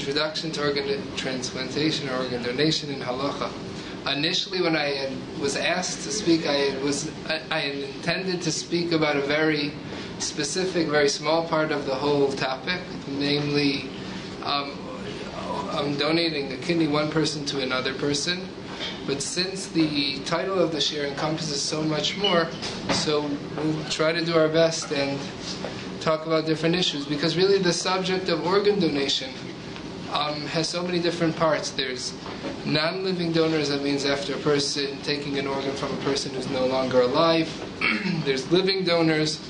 Introduction to Organ Transplantation or Organ Donation in Halacha. Initially, when I was asked to speak, I had intended to speak about a very specific, very small part of the whole topic, namely, I'm donating a kidney one person to another person. But since the title of the share encompasses so much more, so we'll try to do our best and talk about different issues, because really the subject of organ donation has so many different parts. There's non-living donors, that means after a person taking an organ from a person who's no longer alive. There's living donors.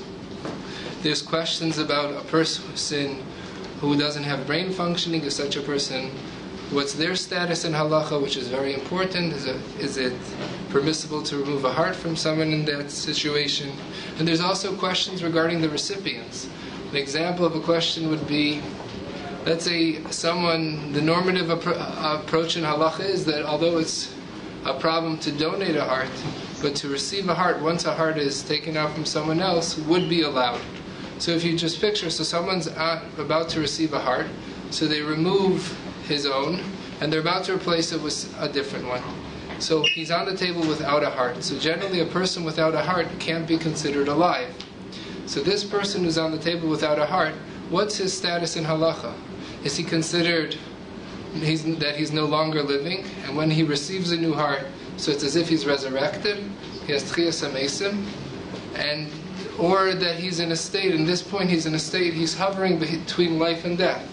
There's questions about a person who doesn't have brain functioning. Is such a person, what's their status in halacha, which is very important. Is it permissible to remove a heart from someone in that situation? And there's also questions regarding the recipients. An example of a question would be, let's say the normative approach in halacha is that although it's a problem to donate a heart, but to receive a heart, once a heart is taken out from someone else, would be allowed. So if you just picture, so someone's about to receive a heart, so they remove his own, and they're about to replace it with a different one. So he's on the table without a heart. So generally a person without a heart can't be considered alive. So this person who's on the table without a heart, what's his status in halacha? Is he considered that he's no longer living? And when he receives a new heart, so it's as if he's resurrected, he has tchiyas hamesim, or that he's in a state, in this point he's in a state, he's hovering between life and death.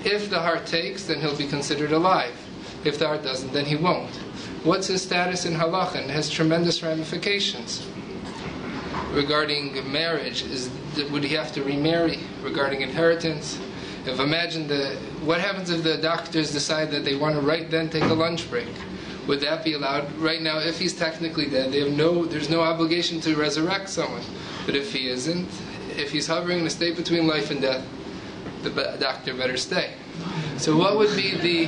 If the heart takes, then he'll be considered alive. If the heart doesn't, then he won't. What's his status in halacha? And it has tremendous ramifications. Regarding marriage, would he have to remarry? Regarding inheritance, what happens if the doctors decide that they want to right then take a lunch break? Would that be allowed? Right now, if he's technically dead, there's no obligation to resurrect someone. But if he isn't, if he's hovering in a state between life and death, the doctor better stay. So what would be the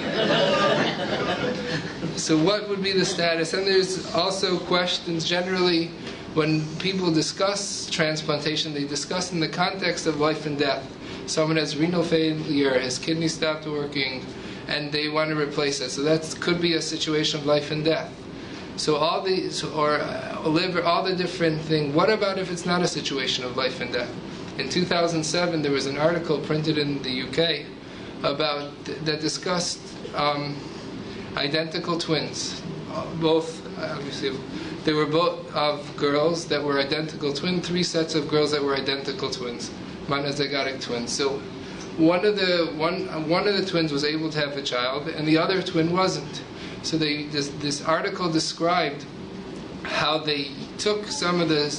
status? And there's also questions generally when people discuss transplantation, they discuss in the context of life and death. Someone has renal failure, his kidney stopped working, and they want to replace it. So that could be a situation of life and death. So all the liver, all the different things. What about if it's not a situation of life and death? In 2007, there was an article printed in the UK that discussed identical twins. Both, obviously, they were both of girls that were identical twins. 3 sets of girls that were identical twins, monozygotic twins. So one of the twins was able to have a child, and the other twin wasn't. So this article described how they took some of the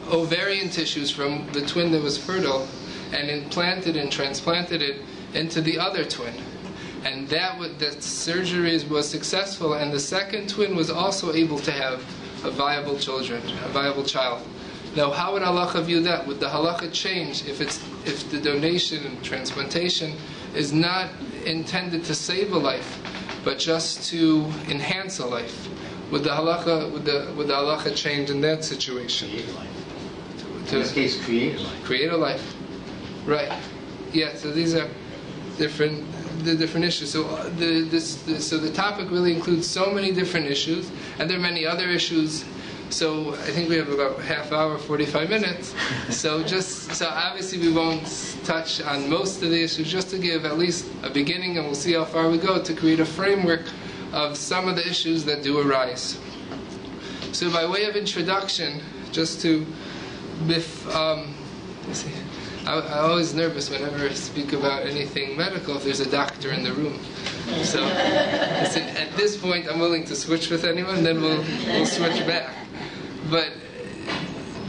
ovarian tissues from the twin that was fertile and implanted and transplanted it into the other twin. And that surgery was successful, and the second twin was also able to have a viable child. Now, how would halacha view that? Would the halacha change if the donation and transplantation is not intended to save a life, but just to enhance a life? Would the halacha change in that situation? Create a life. In this case, create a life. Create a life, right? Yeah. So these are the different issues. So the topic really includes so many different issues, and there are many other issues. So I think we have about half hour, 45 minutes. So obviously we won't touch on most of the issues, just to give at least a beginning, and we'll see how far we go to create a framework of some of the issues that do arise. So by way of introduction, just to, I'm always nervous whenever I speak about anything medical if there's a doctor in the room. So at this point I'm willing to switch with anyone, then we'll switch back. But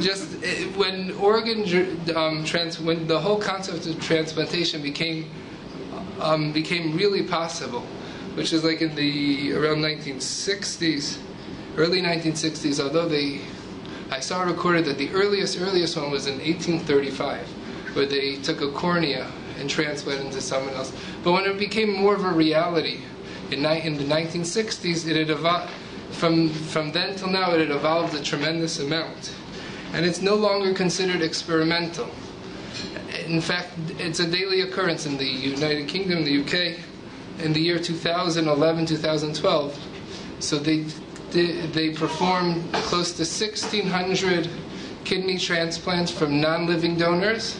just when when the whole concept of transplantation became really possible, which is like in the around 1960s, early 1960s, although I saw recorded that the earliest one was in 1835, where they took a cornea and transplanted into someone else. But when it became more of a reality in the 1960s, it had evolved. From then till now, it had evolved a tremendous amount, and it's no longer considered experimental. In fact, it's a daily occurrence in the United Kingdom, the UK. in the year 2011, 2012. So they performed close to 1,600 kidney transplants from non-living donors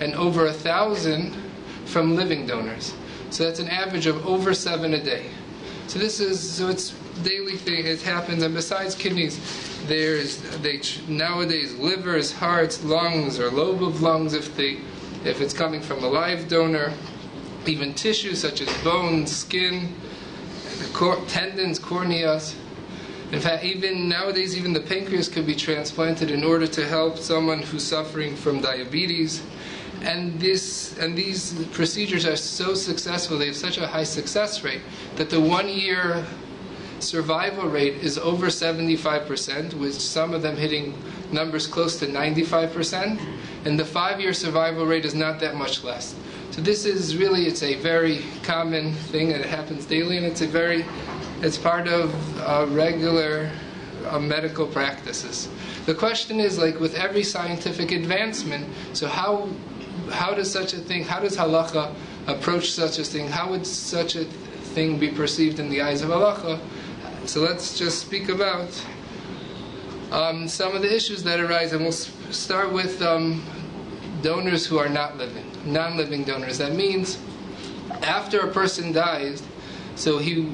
and over 1,000 from living donors. So that's an average of over 7 a day. So it's daily thing. It happens. And besides kidneys, nowadays livers, hearts, lungs, or lobe of lungs if it's coming from a live donor, even tissue such as bones, skin, tendons, corneas. In fact, even nowadays, even the pancreas could be transplanted in order to help someone who's suffering from diabetes. And these procedures are so successful, they have such a high success rate, that the 1-year survival rate is over 75%, with some of them hitting numbers close to 95%, and the 5-year survival rate is not that much less. So this is really, it's a very common thing, and it happens daily, and it's part of regular medical practices. The question is, like with every scientific advancement, so how does such a thing, how does Halacha approach such a thing? How would such a thing be perceived in the eyes of Halacha? So let's just speak about some of the issues that arise, and we'll start with donors who are not living, non-living donors. That means after a person dies, so they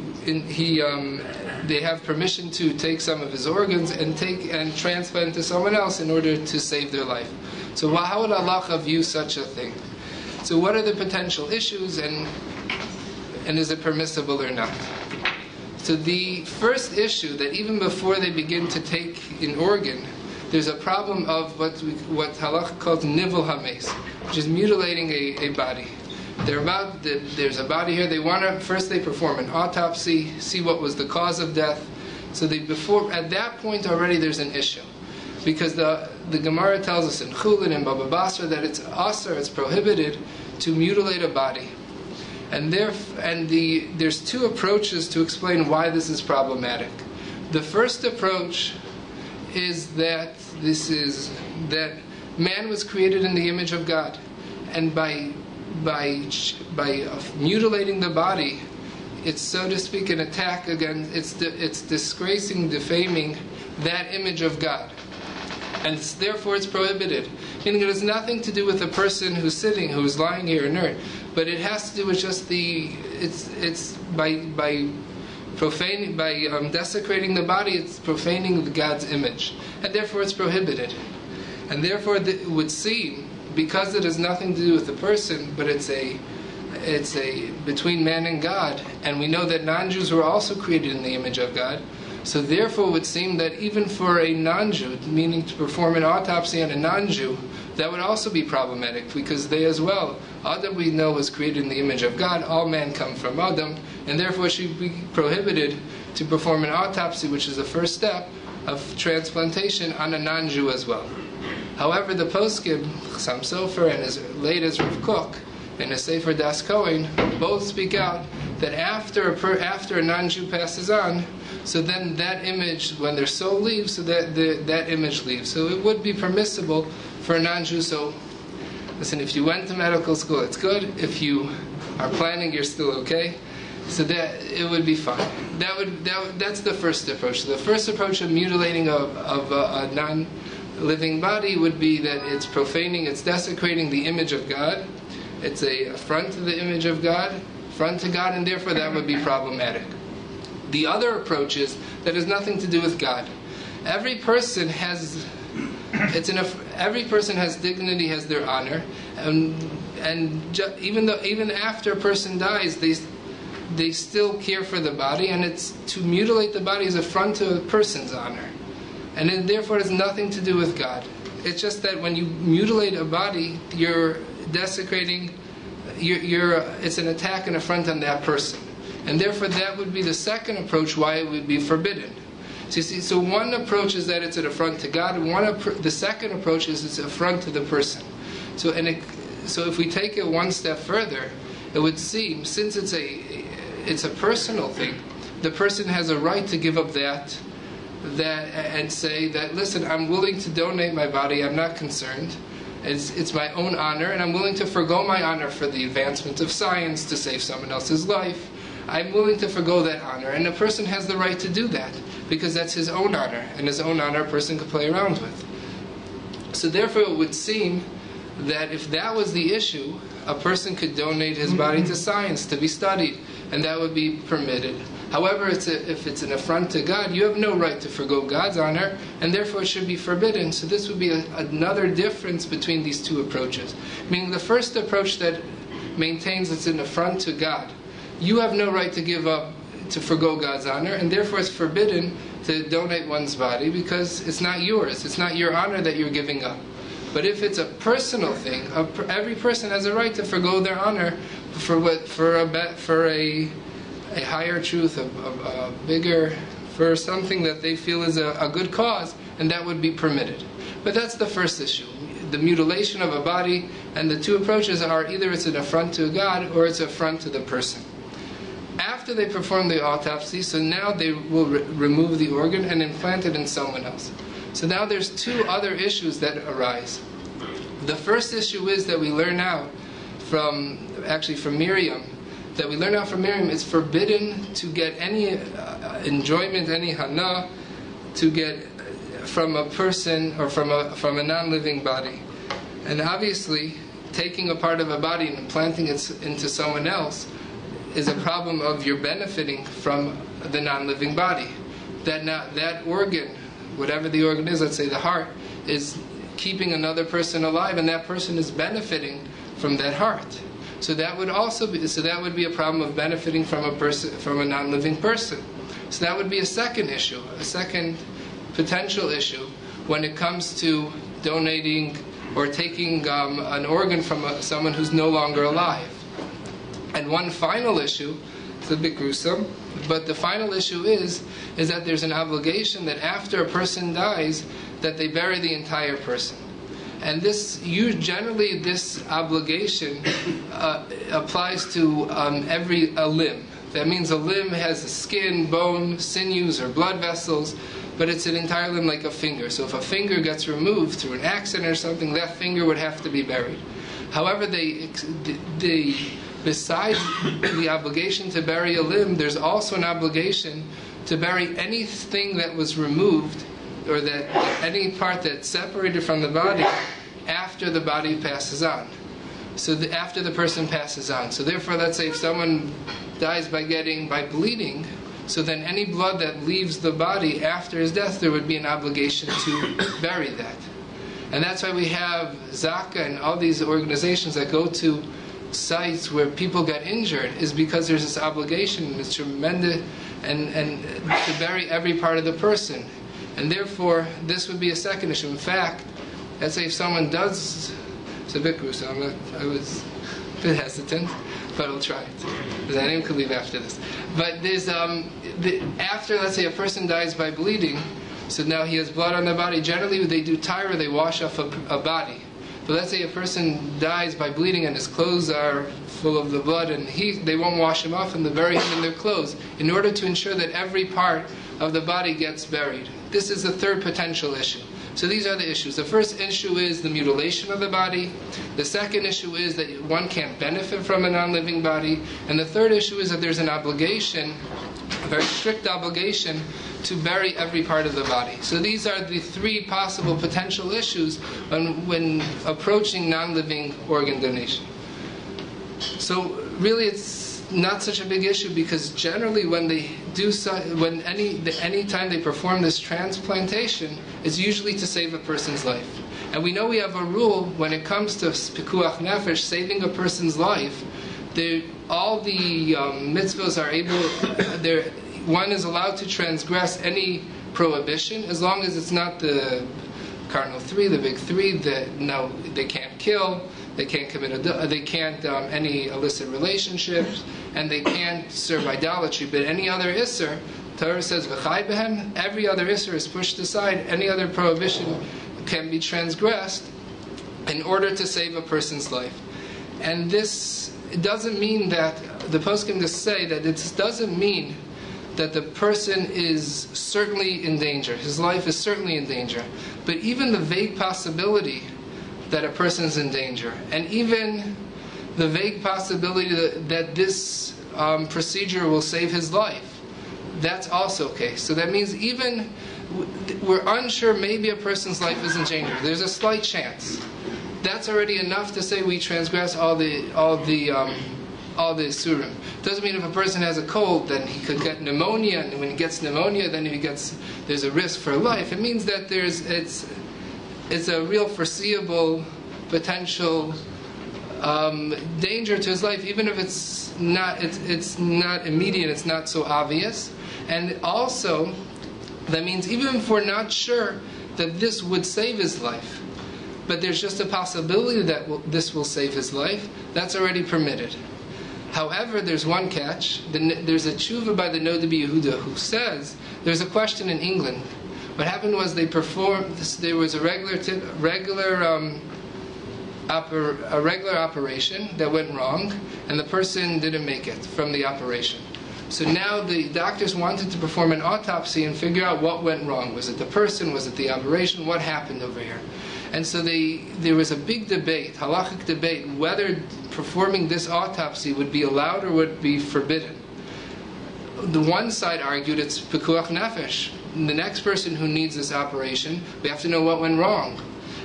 have permission to take some of his organs and transplant to someone else in order to save their life. So how would Halacha view such a thing? So what are the potential issues, and is it permissible or not? So the first issue, that even before they begin to take an organ, there's a problem of what Halacha calls nivel hames, which is mutilating a body. There's a body here. First they perform an autopsy, see what was the cause of death. So at that point already there's an issue, because the Gemara tells us in Chulin and Baba Basra that it's asr, it's prohibited to mutilate a body. And there's two approaches to explain why this is problematic. The first approach is that man was created in the image of God, and by mutilating the body, it's, so to speak, an attack against, it's disgracing, defaming that image of God, and therefore it's prohibited. Meaning it has nothing to do with the person who's lying here inert, but it has to do with just it's by desecrating the body, it's profaning God's image, and therefore it's prohibited. And therefore it would seem, because it has nothing to do with the person, but it's between man and God, and we know that non-Jews were also created in the image of God, so therefore it would seem that even for a non-Jew, meaning to perform an autopsy on a non-Jew, that would also be problematic, because they as well, Adam we know was created in the image of God, all men come from Adam, and therefore it should be prohibited to perform an autopsy, which is the first step of transplantation, on a non-Jew as well. However, the poskim, Chassam Sofer and as late as Rav Kook and his Sefer Das Kohen, both speak out that after a non-Jew passes on, so then that image, when their soul leaves, so that image leaves. So it would be permissible for a non-Jew. So, listen, if you went to medical school, it's good. If you are planning, you're still okay. So that it would be fine. That's the first approach. The first approach of mutilating of a non-living body would be that it's profaning, it's desecrating the image of God. It's a affront to the image of God, affront to God, and therefore that would be problematic. The other approach is that has nothing to do with God. Every person has dignity, has their honor, even after a person dies, they still care for the body, and it's to mutilate the body is affront to a person's honor, and therefore it has nothing to do with God. It's just that when you mutilate a body, you're desecrating. It's an attack and affront on that person, and therefore that would be the second approach why it would be forbidden. So you see, so one approach is that it's an affront to God, and the second approach is it's an affront to the person. So if we take it one step further, it would seem, since it's a personal thing, the person has a right to give up that and say that, listen, I'm willing to donate my body, I'm not concerned. It's my own honor, and I'm willing to forgo my honor for the advancement of science, to save someone else's life, I'm willing to forgo that honor. And a person has the right to do that, because that's his own honor, and his own honor a person could play around with. So therefore it would seem that if that was the issue, a person could donate his body to science, to be studied, and that would be permitted. However, if it's an affront to God, you have no right to forgo God's honor, and therefore it should be forbidden. So this would be another difference between these two approaches. Meaning the first approach that maintains it's an affront to God, you have no right to give up, to forgo God's honor, and therefore it's forbidden to donate one's body, because it's not yours, it's not your honor that you're giving up. But if it's a personal thing, every person has a right to forgo their honor for a higher truth, a bigger, for something that they feel is a good cause, and that would be permitted. But that's the first issue, the mutilation of a body, and the two approaches are either it's an affront to God or it's an affront to the person. After they perform the autopsy, so now they will remove the organ and implant it in someone else. So now there's two other issues that arise. The first issue is that we learn out from Miriam, it's forbidden to get any enjoyment, any hana, to get from a person or from a non-living body. And obviously, taking a part of a body and implanting it into someone else is a problem of you're benefiting from the non-living body. That organ, whatever the organ is, let's say the heart, is keeping another person alive, and that person is benefiting from that heart. So that would be a problem of benefiting from a non-living person. So that would be a second issue, a second potential issue when it comes to donating or taking an organ from someone who's no longer alive. And one final issue, it's a bit gruesome, but the final issue is that there's an obligation that after a person dies, that they bury the entire person. And this obligation applies to a limb. That means a limb has a skin, bone, sinews, or blood vessels, but it's an entire limb like a finger. So if a finger gets removed through an accident or something, that finger would have to be buried. However, besides the obligation to bury a limb, there's also an obligation to bury anything that was removed, or that any part that's separated from the body after the body passes on. So after the person passes on. So therefore, let's say if someone dies by bleeding, so then any blood that leaves the body after his death, there would be an obligation to bury that. And that's why we have Zaka and all these organizations that go to sites where people get injured, is because there's this obligation, it's tremendous, and to bury every part of the person. And therefore, this would be a second issue. In fact, let's say if someone does, it's a bit gruesome, I was a bit hesitant, but I'll try it. Because anyone could leave after this. But there's, after, let's say, a person dies by bleeding, so now he has blood on the body. Generally, they do tyra, they wash off a body. But let's say a person dies by bleeding and his clothes are full of the blood, and they won't wash him off and they bury him in their clothes in order to ensure that every part of the body gets buried. This is the third potential issue. So these are the issues. The first issue is the mutilation of the body. The second issue is that one can't benefit from a non-living body. And the third issue is that there's an obligation, a very strict obligation, to bury every part of the body. So these are the three possible potential issues when approaching non-living organ donation. So really it's not such a big issue, because generally when they do any time they perform this transplantation, it's usually to save a person's life. And we know we have a rule when it comes to pikuach nefesh, saving a person's life. All the mitzvahs are one is allowed to transgress any prohibition as long as it's not the cardinal three, the big three. No, they can't kill. They can't commit any illicit relationships, and they can't serve idolatry. But any other isser, Torah says v'chai behem, every other isser is pushed aside. Any other prohibition can be transgressed in order to save a person's life. And this doesn't mean that the poskim just say that it doesn't mean that the person is certainly in danger. His life is certainly in danger. But even the vague possibility that a person is in danger, and even the vague possibility that this procedure will save his life, that's also okay. So that means even we're unsure, maybe a person's life is in danger. There's a slight chance. That's already enough to say we transgress all the surim. Doesn't mean if a person has a cold, then he could get pneumonia, and when he gets pneumonia, then there's a risk for life. It means that it's a real foreseeable potential danger to his life, even if it's not immediate, it's not so obvious. And also, that means even if we're not sure that this would save his life, but there's just a possibility that this will save his life, that's already permitted. However, there's one catch. There's a tshuva by the Noda B'Yehuda who says, there's a question in England. What happened was there was a regular operation that went wrong, and the person didn't make it from the operation. So now the doctors wanted to perform an autopsy and figure out what went wrong. Was it the person? Was it the operation? What happened over here? And so there was a big debate, halachic debate, whether performing this autopsy would be allowed or would be forbidden. The one side argued it's pekuach nefesh. The next person who needs this operation, we have to know what went wrong.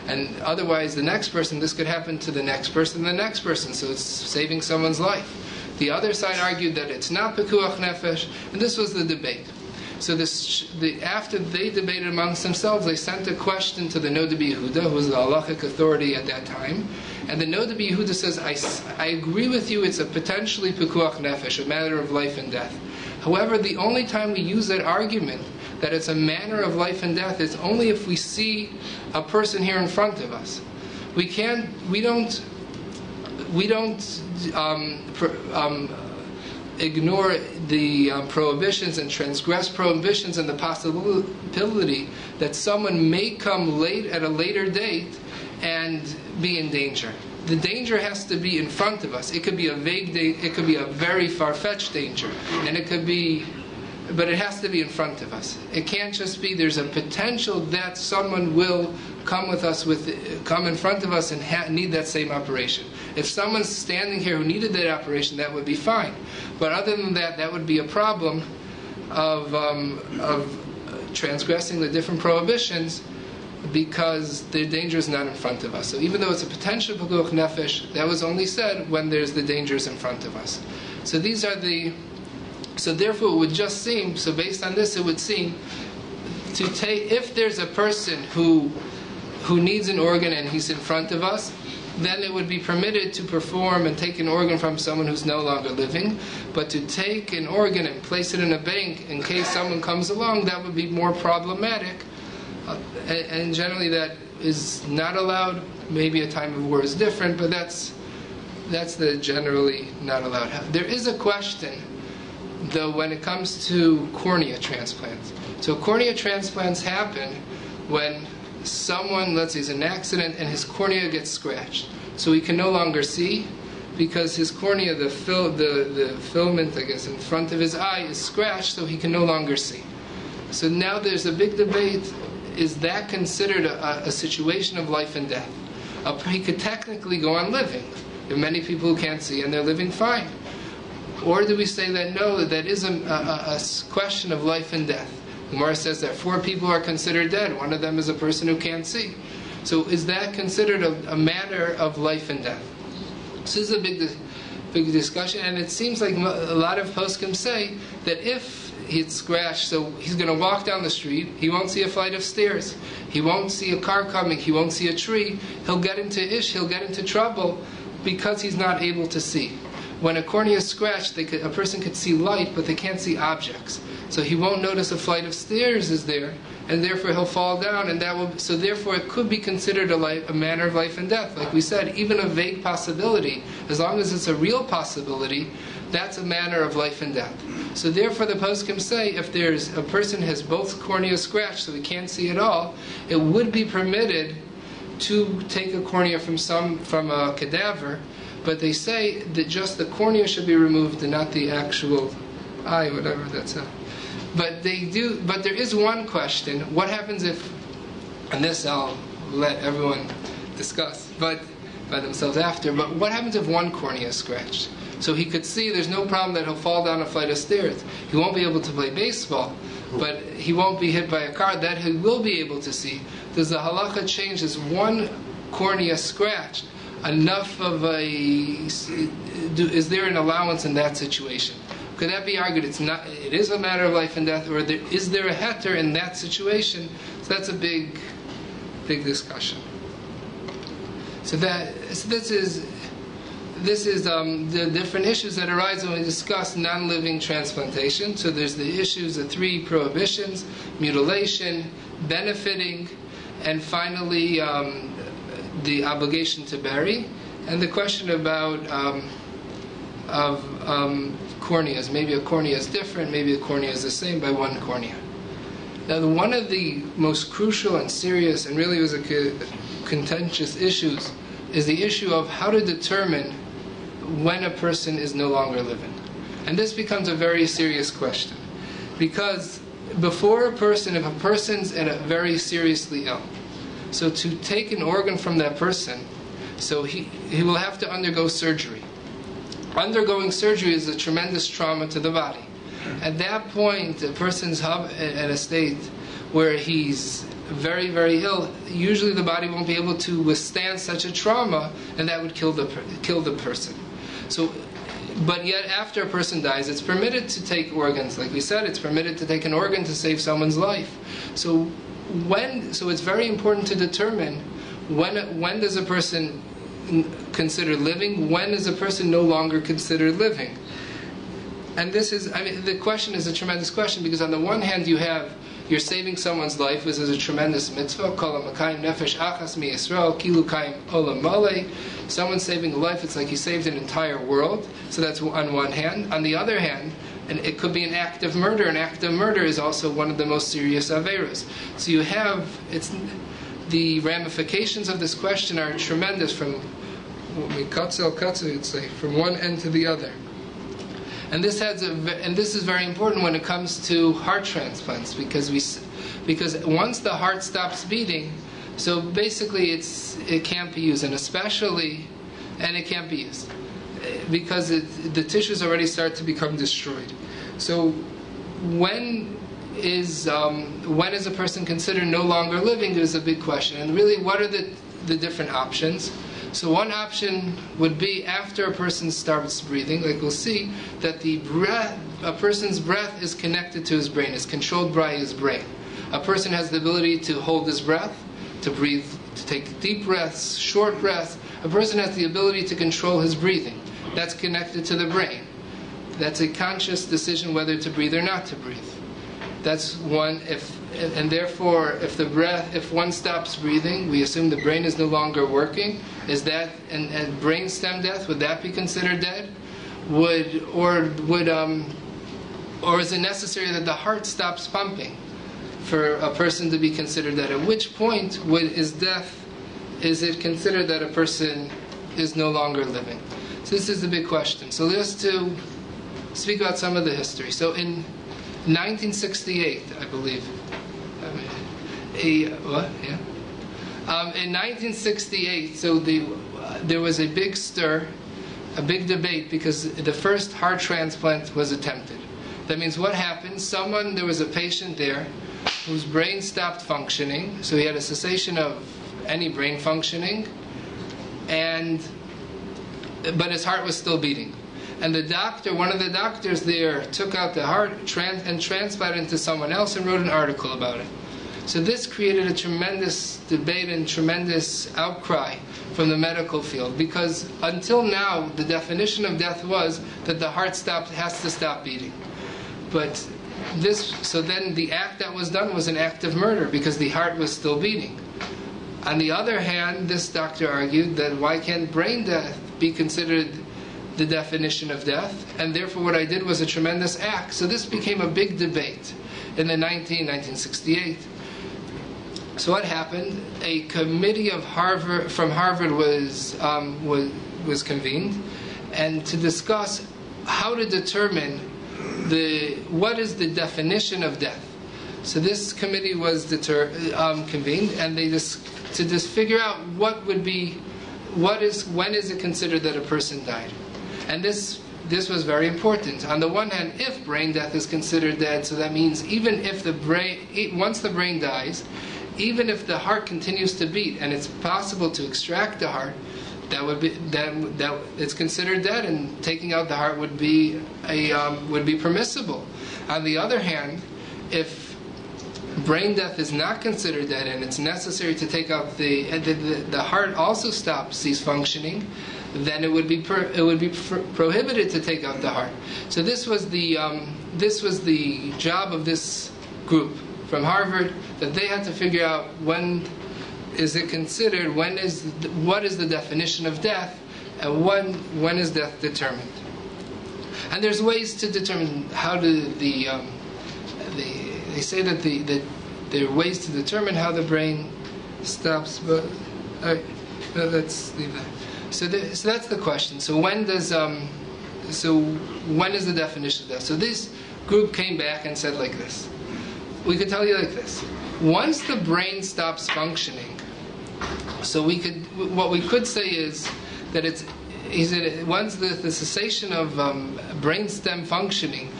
And otherwise, the next person, this could happen to the next person, the next person, so it's saving someone's life. The other side argued that it's not pekuach nefesh, and this was the debate. So after they debated amongst themselves, they sent a question to the Noda B'Yehuda, who was the halachic authority at that time. And the Noda B'Yehuda says, I agree with you, it's a potentially pekuach nefesh, a matter of life and death. However, the only time we use that argument, that it's a matter of life and death, is only if we see a person here in front of us. We don't ignore the prohibitions and transgress prohibitions and the possibility that someone may come at a later date and be in danger. The danger has to be in front of us. It could be a vague danger, it could be a very far-fetched danger, and but it has to be in front of us. It can't just be there's a potential that someone will come in front of us and need that same operation. If someone's standing here who needed that operation, that would be fine. But other than that, that would be a problem of transgressing the different prohibitions because the danger is not in front of us. So even though it's a potential pekuach nefesh, that was only said when there's the dangers in front of us. So these are so therefore it would just seem, so based on this it would seem, if there's a person who needs an organ and he's in front of us, then it would be permitted to perform and take an organ from someone who's no longer living. But to take an organ and place it in a bank in case someone comes along, that would be more problematic. And generally that is not allowed. Maybe a time of war is different, but that's the generally not allowed. There is a question, though, when it comes to cornea transplants. So cornea transplants happen when someone, let's say, is in an accident and his cornea gets scratched. So he can no longer see because his cornea, the filament, I guess, in front of his eye is scratched, so he can no longer see. So now there's a big debate, is that considered a situation of life and death? He could technically go on living. There are many people who can't see and they're living fine. Or do we say that no, that is a question of life and death? The Gemara says that 4 people are considered dead. One of them is a person who can't see. So is that considered a matter of life and death? This is a big discussion, and it seems like a lot of poskim say that if he's scratched, so he's going to walk down the street, he won't see a flight of stairs, he won't see a car coming, he won't see a tree, he'll get into trouble because he's not able to see. When a cornea is scratched, a person could see light, but they can't see objects. So he won't notice a flight of stairs is there, and therefore he'll fall down, and so therefore it could be considered a matter of life and death. Like we said, even a vague possibility, as long as it's a real possibility, that's a matter of life and death. So therefore the poskim say, if there's a person has both corneas scratched, so he can't see at all, it would be permitted to take a cornea from a cadaver. But they say that just the cornea should be removed and not the actual eye, whatever that's. But there is one question: what happens if? And this I'll let everyone discuss, but by themselves after. But what happens if one cornea is scratched? So he could see there's no problem that he'll fall down a flight of stairs. He won't be able to play baseball, but he won't be hit by a car. That he will be able to see. Does the halacha change? Is one cornea scratched enough of a... Is there an allowance in that situation? Could that be argued? It is a matter of life and death, or is there a heter in that situation? So that's a big discussion. So this is the different issues that arise when we discuss non-living transplantation. So there's the issues of 3 prohibitions: mutilation, benefiting, and finally the obligation to bury, and the question about corneas. Maybe a cornea is different, maybe a cornea is the same by one cornea. Now, one of the most crucial and serious, and really was a contentious issues, is the issue of how to determine when a person is no longer living. And this becomes a very serious question. Because before if a person's very seriously ill, so to take an organ from that person, so he will have to undergo surgery. Undergoing surgery is a tremendous trauma to the body. At that point, a person's at a state where he's very, very ill, usually the body won't be able to withstand such a trauma, and that would kill the person. So, but yet after a person dies, it's permitted to take organs. Like we said, it's permitted to take an organ to save someone's life. So it's very important to determine when does a person considered living, when is a person no longer considered living. And the question is a tremendous question, because on the one hand you're saving someone's life, which is a tremendous mitzvah. Someone's saving a life, it's like he saved an entire world. So that's on one hand. On the other hand, and it could be an act of murder. An act of murder is also one of the most serious averos. So the ramifications of this question are tremendous from from one end to the other. And this is very important when it comes to heart transplants, because once the heart stops beating, so basically it can't be used, and it can't be used because the tissues already start to become destroyed. So when is a person considered no longer living is a big question. And really, what are the different options? So one option would be after a person starts breathing, like we'll see, that a person's breath is connected to his brain, is controlled by his brain. A person has the ability to hold his breath, to breathe, to take deep breaths, short breaths. A person has the ability to control his breathing. That's connected to the brain. That's a conscious decision whether to breathe or not to breathe. That's one. And therefore, if one stops breathing, we assume the brain is no longer working. Is that and brain stem death? Would that be considered dead? Or is it necessary that the heart stops pumping for a person to be considered dead? At which point is it considered that a person is no longer living? So this is the big question. So just to speak about some of the history. So in 1968, I believe. In 1968, so there was a big stir, a big debate, because the first heart transplant was attempted. That means what happened? There was a patient there whose brain stopped functioning, so he had a cessation of any brain functioning, but his heart was still beating. And one of the doctors there took out the heart and transplanted it to someone else and wrote an article about it. So this created a tremendous debate and tremendous outcry from the medical field, because until now the definition of death was that the heart has to stop beating. So then the act that was done was an act of murder because the heart was still beating. On the other hand, this doctor argued that why can't brain death be considered the definition of death, and therefore what I did was a tremendous act. So this became a big debate in 1968. So what happened? A committee from Harvard was convened, and to discuss how to determine what is the definition of death. So this committee was convened, and they to just figure out when is it considered that a person died. And this this was very important. On the one hand, if brain death is considered dead, so that means even if once the brain dies, even if the heart continues to beat and it's possible to extract the heart, that it's considered dead, and taking out the heart would be permissible. On the other hand, if brain death is not considered dead and it's necessary to take out the heart also cease functioning, then it would be prohibited to take out the heart. So this was the job of this group from Harvard, that they had to figure out when is it considered, what is the definition of death, and when is death determined. And there's ways to determine how they say that there are ways to determine how the brain stops, but all right, let's leave that. So that's the question. So when is the definition of death? So this group came back and said like this. We could tell you like this. Once the brain stops functioning, so what we could say is that once the cessation of brainstem functioning,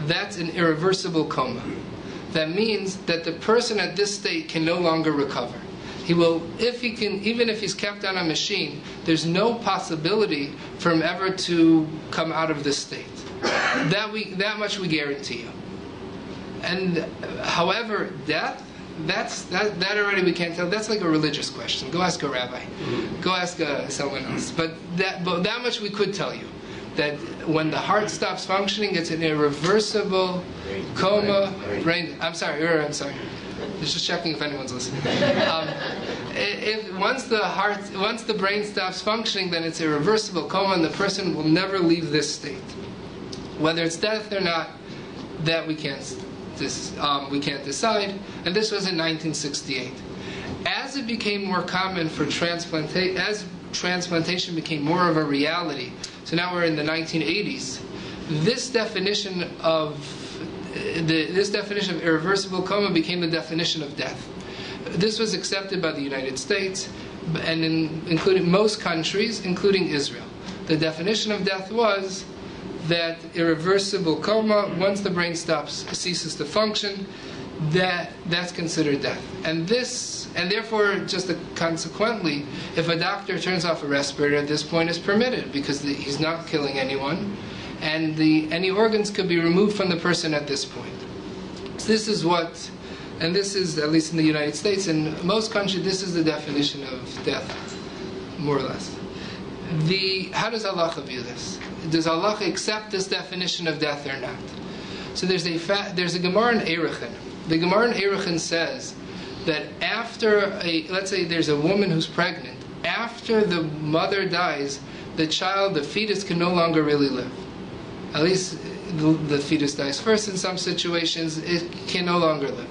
that's an irreversible coma. That means that the person at this state can no longer recover. He will, even if he's kept on a machine, there's no possibility for him ever to come out of this state. That much we guarantee you. And however, death, that already we can't tell. That's like a religious question. Go ask a rabbi. Go ask someone else. But that much we could tell you. That when the heart stops functioning, it's an irreversible coma. Brain. I'm sorry. Just checking if anyone's listening. Once the brain stops functioning, then it's a irreversible coma, and the person will never leave this state. Whether it's death or not, that we can't decide. And this was in 1968. As it became more common for transplantation became more of a reality. So now we're in the 1980s. This definition of irreversible coma became the definition of death. This was accepted by the United States and including most countries, including Israel. The definition of death was that irreversible coma, once the brain ceases to function, that's considered death. And therefore, consequently, if a doctor turns off a respirator at this point, is permitted because he's not killing anyone, and any organs could be removed from the person at this point. So this is at least in the United States, in most countries, this is the definition of death, more or less. How does Halacha view this? Does Halacha accept this definition of death or not? So there's a Gemara in Oragn. The Gemara in Oragn says that let's say there's a woman who's pregnant, after the mother dies, the fetus can no longer really live. At least the fetus dies first in some situations, it can no longer live.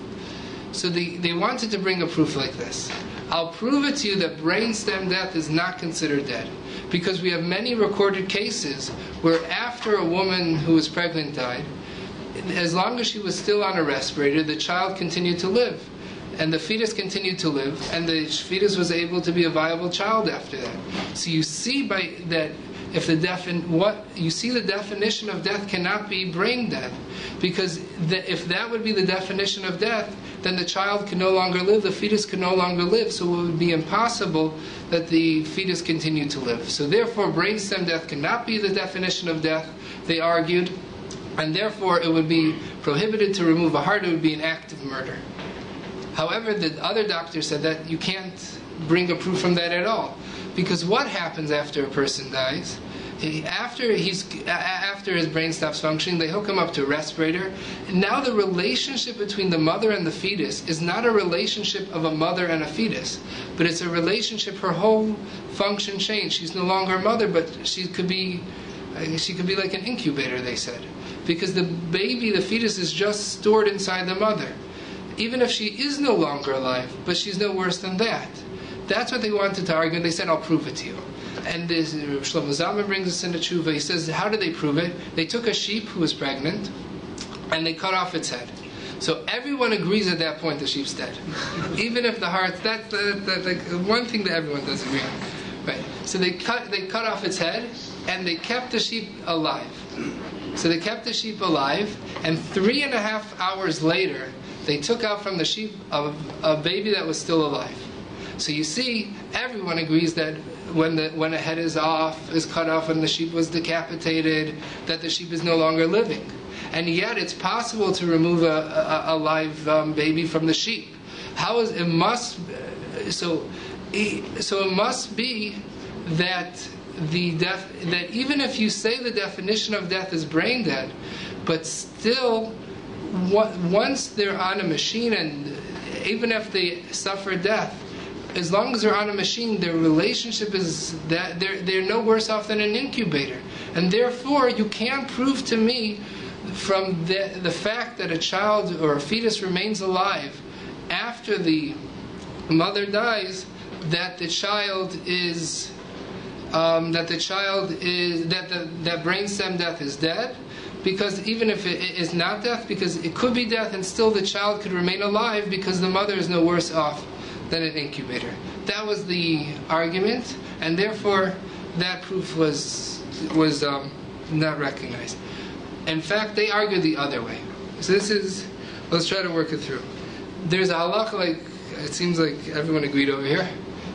So they wanted to bring a proof like this. I'll prove it to you that brainstem death is not considered dead. Because we have many recorded cases where after a woman who was pregnant died, as long as she was still on a respirator, the child continued to live. And the fetus continued to live, and the fetus was able to be a viable child after that. So you see the definition of death cannot be brain death, because if that would be the definition of death, then the child can no longer live, the fetus can no longer live, so it would be impossible that the fetus continued to live. So therefore, brainstem death cannot be the definition of death, they argued, and therefore it would be prohibited to remove a heart, it would be an act of murder. However, the other doctor said that you can't bring a proof from that at all. Because what happens after a person dies? After his brain stops functioning, they hook him up to a respirator. And now the relationship between the mother and the fetus is not a relationship of a mother and a fetus, but it's a relationship, her whole function changed. She's no longer a mother, but she could be like an incubator, they said. Because the fetus is just stored inside the mother. Even if she is no longer alive, but she's no worse than that. That's what they wanted to argue, and they said, I'll prove it to you. And Shlomo Zalman brings us into tshuva. He says, how did they prove it? They took a sheep who was pregnant, and they cut off its head. So everyone agrees at that point the sheep's dead. Even if the heart, that's like one thing that everyone does agree on. Right. So they cut off its head, and they kept the sheep alive. So they kept the sheep alive, and 3.5 hours later, they took out from the sheep a baby that was still alive. So you see, everyone agrees that when a head is cut off, and the sheep was decapitated, that the sheep is no longer living. And yet, it's possible to remove a live baby from the sheep. It must be that that even if you say the definition of death is brain dead, but still, once they're on a machine, and even if they suffer death, as long as they're on a machine, their relationship is that they're no worse off than an incubator. And therefore, you can't prove to me from the fact that a child or a fetus remains alive after the mother dies that brainstem death is dead, because even if it is not death, because it could be death and still the child could remain alive because the mother is no worse off than an incubator. That was the argument, and therefore that proof was not recognized. In fact, they argued the other way. So let's try to work it through. There's a halacha, it seems like everyone agreed over here,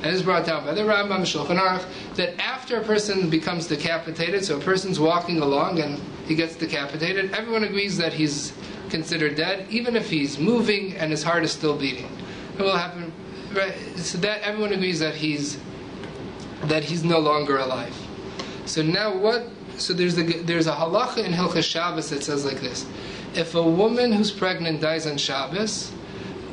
and it's brought down by the Rambam, Shulchan Aruch, that after a person becomes decapitated, so a person's walking along and he gets decapitated, everyone agrees that he's considered dead, even if he's moving and his heart is still beating. It will happen, right? So that everyone agrees that he's no longer alive. So now what? So there's a halacha in Hilchos Shabbos that says like this: if a woman who's pregnant dies on Shabbos,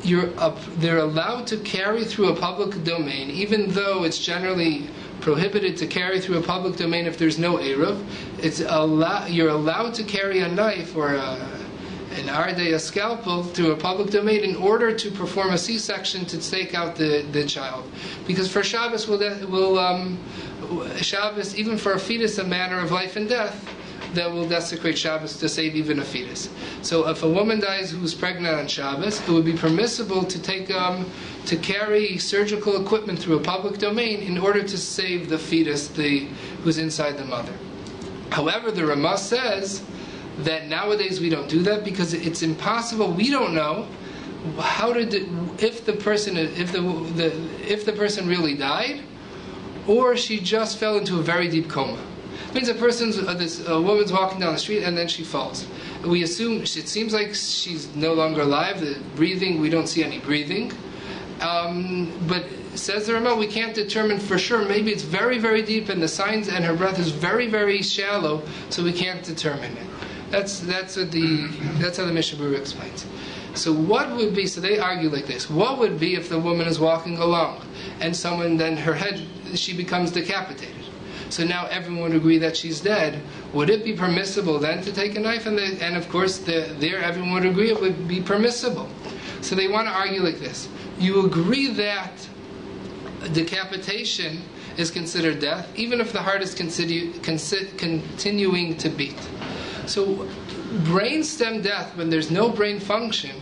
they're allowed to carry through a public domain, even though it's generally prohibited to carry through a public domain if there's no Eruv. You're allowed to carry a knife or a scalpel through a public domain in order to perform a C-section to take out the child. Because for Shabbos, Shabbos, even for a fetus, a matter of life and death, that will desecrate Shabbos to save even a fetus. So if a woman dies who's pregnant on Shabbos, it would be permissible to carry surgical equipment through a public domain in order to save the fetus who's inside the mother. However, the Ramah says that nowadays we don't do that because it's impossible. We don't know if the person really died, or she just fell into a very deep coma. It means a woman's walking down the street and then she falls. We assume it seems like she's no longer alive. The breathing, we don't see any breathing. But says the Ramah, we can't determine for sure. Maybe it's very, very deep, and the signs and her breath is very, very shallow, so we can't determine it. That's how the Mishnah Berurah explains. So what would be? So they argue like this: what would be if the woman is walking along and she becomes decapitated? So now everyone would agree that she's dead. Would it be permissible then to take a knife? And of course, everyone would agree it would be permissible. So they want to argue like this: you agree that decapitation is considered death, even if the heart is continuing to beat. So brainstem death, when there's no brain function,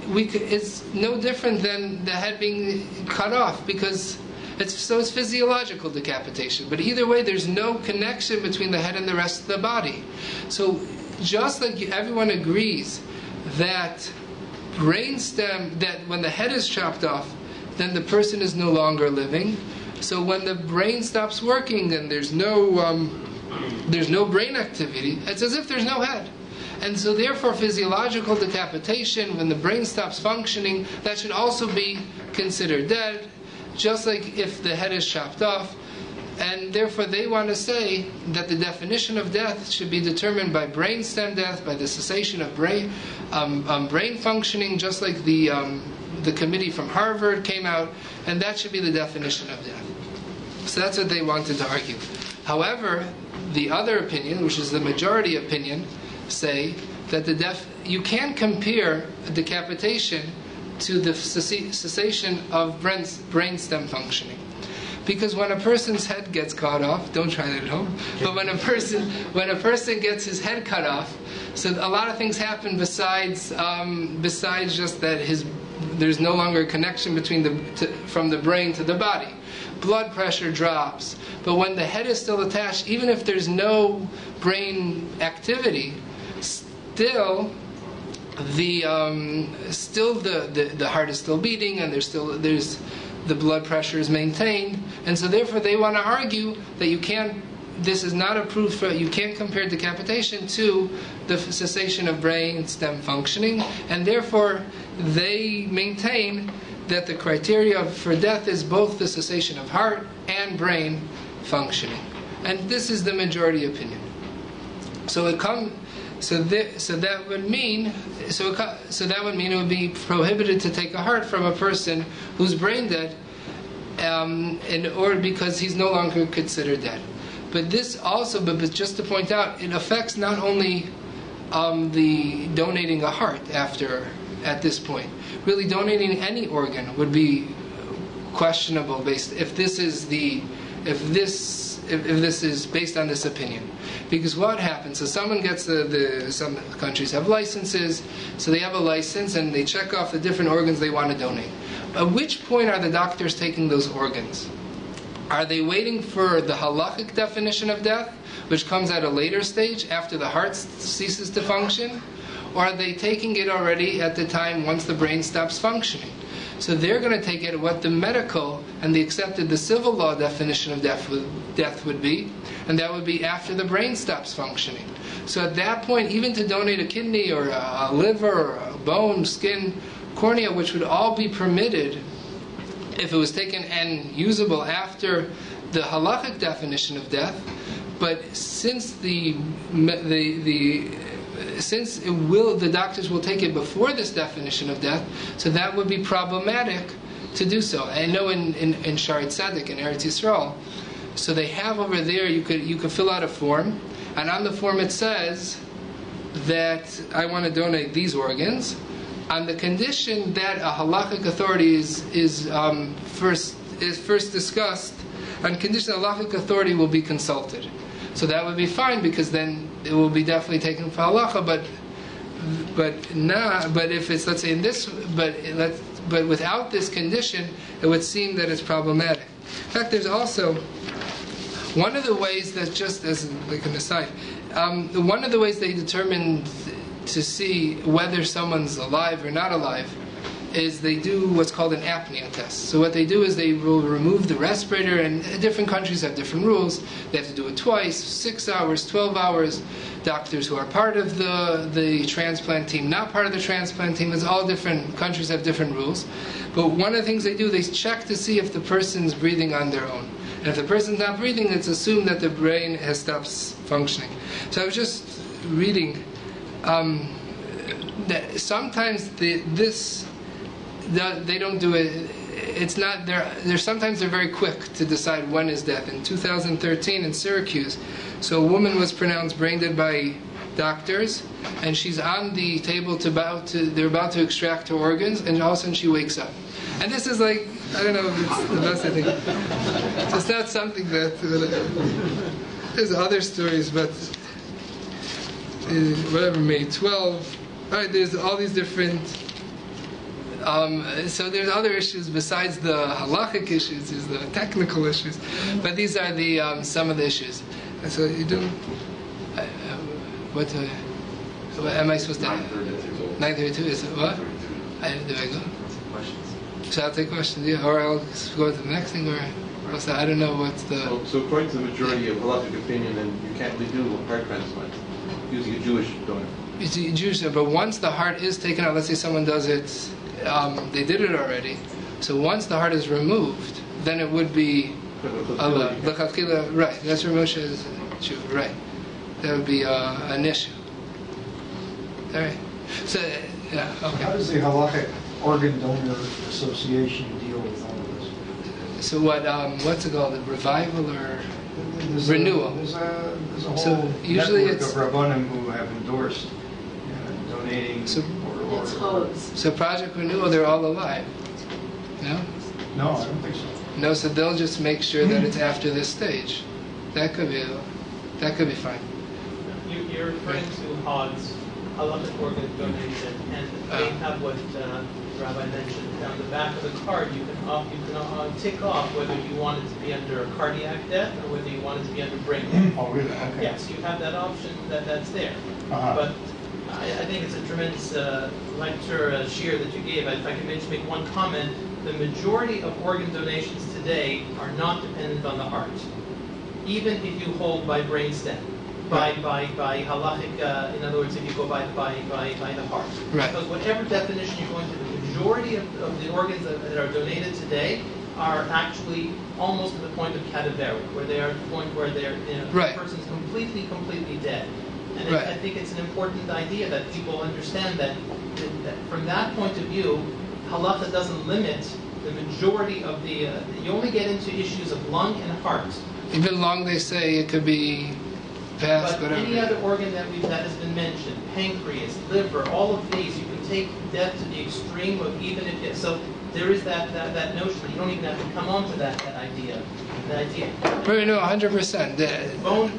it's no different than the head being cut off, because it's physiological decapitation. But either way, there's no connection between the head and the rest of the body. So just like everyone agrees that that when the head is chopped off, then the person is no longer living. So when the brain stops working, then there's no brain activity. It's as if there's no head. And so therefore physiological decapitation, when the brain stops functioning, that should also be considered dead, just like if the head is chopped off. And therefore they want to say that the definition of death should be determined by brainstem death, by the cessation of brain functioning, just like the committee from Harvard came out, and that should be the definition of death. So that's what they wanted to argue. However, the other opinion, which is the majority opinion, say that you can't compare a decapitation to the cessation of brainstem functioning. Because when a person's head gets cut off, don't try that at home, but when a person gets his head cut off, so a lot of things happen besides just that there's no longer a connection from the brain to the body. blood pressure drops. But when the head is still attached, even if there's no brain activity, still the heart is still beating, and there's the blood pressure is maintained, and so therefore they want to argue that you can't. This is not a proof for you can't compare decapitation to the cessation of brain stem functioning, and therefore they maintain that the criteria for death is both the cessation of heart and brain functioning, and this is the majority opinion. So it that would mean it would be prohibited to take a heart from a person who's brain dead, or because he's no longer considered dead. But this also, but just to point out, it affects not only the donating a heart at this point. Really, donating any organ would be questionable if this is based on this opinion. Because what happens? So someone gets some countries have licenses, so they have a license and they check off the different organs they want to donate. At which point are the doctors taking those organs? Are they waiting for the halachic definition of death, which comes at a later stage after the heart ceases to function? Or are they taking it already at the time once the brain stops functioning? So they're going to take it what the medical and the civil law definition of death would be, and that would be after the brain stops functioning. So at that point, even to donate a kidney or a liver or a bone, skin, cornea, which would all be permitted if it was taken and usable after the halachic definition of death, but since the doctors will take it before this definition of death, so that would be problematic to do so. I know in Shari Tzedek, in Eretz Yisrael, so they have over there, you could fill out a form, and on the form it says that I want to donate these organs, on the condition that a halachic authority is first discussed, on condition the halachic authority will be consulted. So that would be fine, because then it will be definitely taken for halacha. But if it's, let's say, in this, but without this condition, it would seem that it's problematic. In fact, there's also one of the ways that, just as like an aside, one of the ways they determine to see whether someone's alive or not alive is they do what's called an apnea test. So what they do is they will remove the respirator, and different countries have different rules. They have to do it twice, 6 hours, 12 hours. Doctors who are part of the transplant team, not part of the transplant team, it's all different, countries have different rules. But one of the things they do, they check to see if the person's breathing on their own. And if the person's not breathing, it's assumed that the brain has stopped functioning. So I was just reading that sometimes they don't do it. It's not they're sometimes they're very quick to decide when is death. In 2013 in Syracuse, so a woman was pronounced brain dead by doctors, and she's on the table they're about to extract her organs, and all of a sudden she wakes up. And this is like, I don't know if it's the best I think. So it's not something that there's other stories, but whatever, May 12. All right, there's all these different. So there's other issues besides the halachic issues, there's the technical issues, but these are the some of the issues. And so you do. What am I supposed to? 9:32. Is it what? Do I go? So I'll take questions, yeah, or I'll go to the next thing, or what's that? I don't know what's the. So according to the majority of halachic opinion, then you can't really do a heart transplant using a Jewish donor. It's Jewish, but once the heart is taken out, let's say someone does it, they did it already. So once the heart is removed, then it would be Allah. Right? That's where Moshe is Jew. Right? That would be an issue. All right. So yeah. Okay. How does the Halachic Organ Donor Association deal with all of this? So what's it called? Revival or renewal? There's a whole So usually network it's of Rabbanim who have endorsed donating. So- It's hosed. so Project Renewal. They're all alive. No. No, I don't think so. No. So they'll just make sure that it's after this stage. That could be fine. You're referring to HODS halachic organ donation, and they have what Rabbi mentioned on the back of the card. You can tick off whether you want it to be under cardiac death or whether you want it to be under brain death. Oh, really? Okay. Yes, you have that option. That's there. But I think it's a tremendous lecture shear that you gave. If I can just make one comment, the majority of organ donations today are not dependent on the heart, even if you hold by brainstem, by halachic. In other words, if you go by the heart, Right. Because whatever definition you're going to, the majority of the organs that are donated today are actually almost to the point of cadaveric, where they are at the point where they're Right. the person's completely dead. And Right. I think it's an important idea that people understand that from that point of view, halacha doesn't limit the majority of the. You only get into issues of lung and heart. Even lung, they say it could be past, But whatever. any other organ that has been mentioned, pancreas, liver, all of these, you can take death to the extreme of even if it. So there is that notion that you don't even have to come on to that idea. The idea. Right, no, 100%. Bone,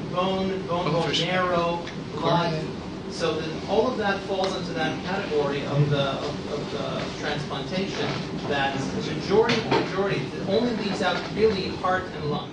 for sure. marrow, blood. Correct. So then all of that falls into that category of the transplantation. That the majority, it only leaves out really heart and lung.